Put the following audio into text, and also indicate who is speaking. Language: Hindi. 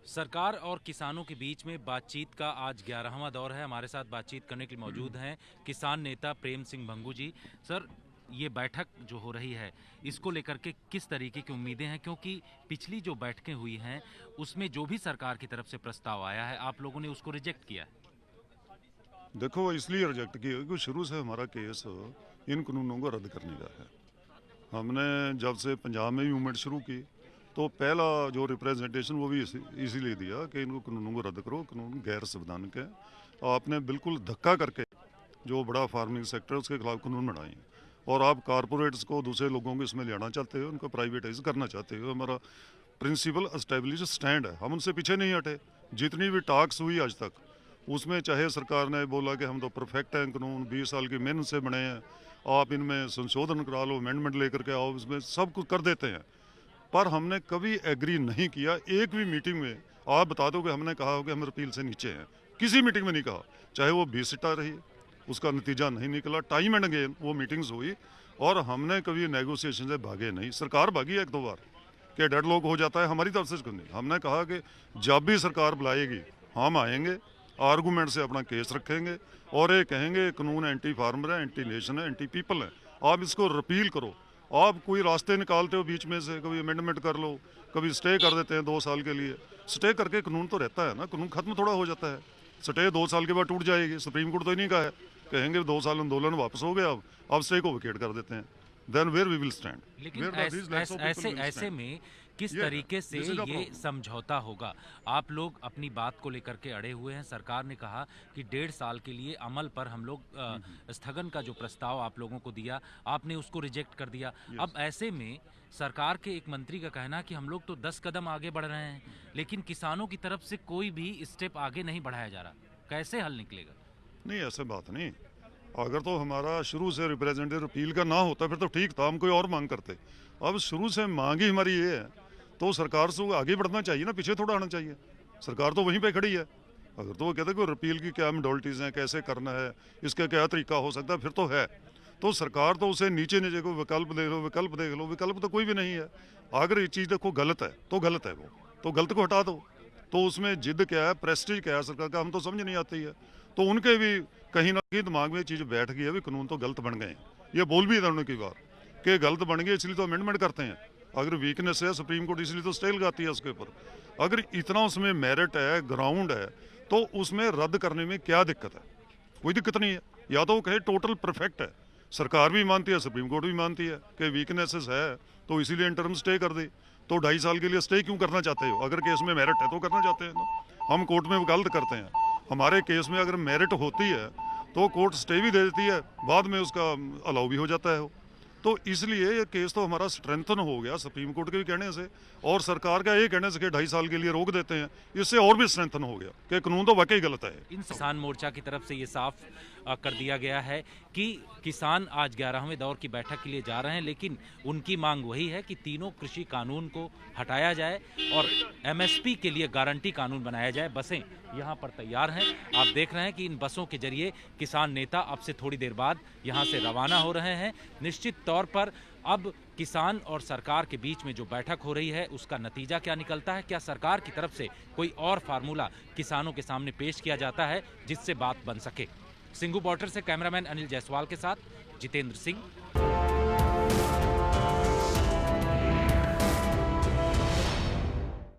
Speaker 1: सरकार और किसानों के बीच में बातचीत का आज 11वां दौर है। हमारे साथ बातचीत करने के लिए मौजूद हैं किसान नेता प्रेम सिंह भंगू जी। सर, ये बैठक जो हो रही है इसको लेकर के किस तरीके की उम्मीदें हैं, क्योंकि पिछली जो बैठकें हुई हैं उसमें जो भी सरकार की तरफ से प्रस्ताव आया है आप लोगों ने उसको रिजेक्ट किया है।
Speaker 2: देखो, इसलिए रिजेक्ट किया क्योंकि शुरू से हमारा केस इन कानूनों को रद्द करने का है। हमने जब से पंजाब में भी मूवमेंट शुरू की तो पहला जो रिप्रेजेंटेशन वो भी इसीलिए दिया कि इनको कानूनों को रद्द करो, कानून गैर संवैधानिक है। आपने बिल्कुल धक्का करके जो बड़ा फार्मिंग सेक्टर है उसके खिलाफ कानून बनाए हैं और आप कारपोरेट्स को दूसरे लोगों को इसमें ले आना चाहते हो, उनको प्राइवेटाइज करना चाहते हो। हमारा प्रिंसिपल एस्टेब्लिश स्टैंड है, हम उनसे पीछे नहीं हटे। जितनी भी टॉक्स हुई आज तक उसमें चाहे सरकार ने बोला कि हम तो परफेक्ट हैं, कानून 20 साल की मेहनत से बने हैं, आप इनमें संशोधन करा लो, अमेंडमेंट लेकर के आओ, इसमें सब कुछ कर देते हैं। पर हमने कभी एग्री नहीं किया। एक भी मीटिंग में आप बता दो कि हमने कहा हो कि हम रिपील से नीचे हैं, किसी मीटिंग में नहीं कहा। चाहे वो 20 सीटा रही, उसका नतीजा नहीं निकला। टाइम एंड अगेन वो मीटिंग्स हुई और हमने कभी नेगोशिएशन से भागे नहीं। सरकार भागी एक दो बार कि डेडलॉक हो जाता है, हमारी तरफ से नहीं। हमने कहा कि जब भी सरकार बुलाएगी हम आएंगे, आर्गूमेंट से अपना केस रखेंगे और ये कहेंगे कानून एंटी फार्मर है, एंटी नेशन है, एंटी पीपल है, आप इसको रिपील करो। आप कोई रास्ते निकालते हो बीच में से, कभी अमेंडमेंट कर लो, कभी स्टे कर देते हैं 2 साल के लिए। स्टे करके कानून तो रहता है ना, कानून खत्म थोड़ा हो जाता है। स्टे 2 साल के बाद टूट जाएगी। सुप्रीम कोर्ट तो ही नहीं कहा है, कहेंगे 2 साल आंदोलन वापस हो गया, अब स्टे को विकेट कर देते हैं। Then where we will stand.
Speaker 1: लेकिन ऐसे में किस तरीके से ये समझौता होगा? आप लोग अपनी बात को लेकर के अड़े हुए हैं। सरकार ने कहा कि 1.5 साल के लिए अमल पर हम लोग स्थगन का जो प्रस्ताव आप लोगों को दिया, आपने उसको रिजेक्ट कर दिया। अब ऐसे में सरकार के एक मंत्री का कहना कि हम लोग तो 10 कदम आगे बढ़ रहे हैं, लेकिन किसानों की तरफ से कोई भी स्टेप आगे नहीं बढ़ाया जा रहा। कैसे हल निकलेगा?
Speaker 2: नहीं, ऐसे बात नहीं। अगर तो हमारा शुरू से रिप्रेजेंटेटिव अपील का ना होता फिर तो ठीक था, हम कोई और मांग करते। अब शुरू से मांग ही हमारी ये है तो सरकार से आगे बढ़ना चाहिए ना, पीछे थोड़ा आना चाहिए। सरकार तो वहीं पे खड़ी है। अगर तो वो कहते कि रिपील की क्या मॉडलिटीज हैं, कैसे करना है, इसका क्या तरीका हो सकता है, फिर तो है। तो सरकार तो उसे नीचे नीचे को विकल्प देख लो, विकल्प देख लो, विकल्प तो कोई भी नहीं है। अगर ये चीज़ देखो गलत है तो गलत है, वो तो गलत को हटा दो। तो उसमें जिद क्या है, प्रेस्टीज क्या है सरकार का, हम तो समझ नहीं आती है। तो उनके भी कहीं ना कहीं दिमाग में चीज़ बैठ गई है भी कानून तो गलत बन गए। ये बोल भी था उन्होंने कई बार कि गलत बन गए इसलिए तो अमेंडमेंट करते हैं। अगर वीकनेस है सुप्रीम कोर्ट इसलिए तो स्टे लगाती है उसके ऊपर। अगर इतना उसमें मेरिट है, ग्राउंड है, तो उसमें रद्द करने में क्या दिक्कत है? कोई दिक्कत नहीं है। या तो वो कहे टोटल परफेक्ट है, सरकार भी मानती है, सुप्रीम कोर्ट भी मानती है कि वीकनेसेस है, तो इसीलिए इंटरम स्टे कर दे। तो 2.5 साल के लिए स्टे क्यों करना चाहते हो? अगर केस में मेरिट है तो करना चाहते हैं ना। हम कोर्ट में वकालत करते हैं, हमारे केस में अगर मेरिट होती है तो कोर्ट स्टे भी दे देती है, बाद में उसका अलाउ भी हो जाता है वो। तो इसलिए ये केस तो हमारा स्ट्रेंथन हो गया सुप्रीम कोर्ट के भी कहने से और सरकार का ये कहने से कि 2.5 साल के लिए रोक देते हैं, इससे और भी स्ट्रेंथन हो गया कि कानून तो वाकई गलत है।
Speaker 1: इन किसान मोर्चा की तरफ से ये साफ कर दिया गया है कि किसान आज 11वें दौर की बैठक के लिए जा रहे हैं, लेकिन उनकी मांग वही है कि तीनों कृषि कानून को हटाया जाए और एमएसपी के लिए गारंटी कानून बनाया जाए। बसें यहाँ पर तैयार हैं, आप देख रहे हैं कि इन बसों के जरिए किसान नेता अब से थोड़ी देर बाद यहाँ से रवाना हो रहे हैं। निश्चित तौर पर अब किसान और सरकार के बीच में जो बैठक हो रही है उसका नतीजा क्या निकलता है, क्या सरकार की तरफ से कोई और फार्मूला किसानों के सामने पेश किया जाता है जिससे बात बन सके। सिंघू बॉर्डर से कैमरामैन अनिल जायसवाल के साथ जितेंद्र सिंह,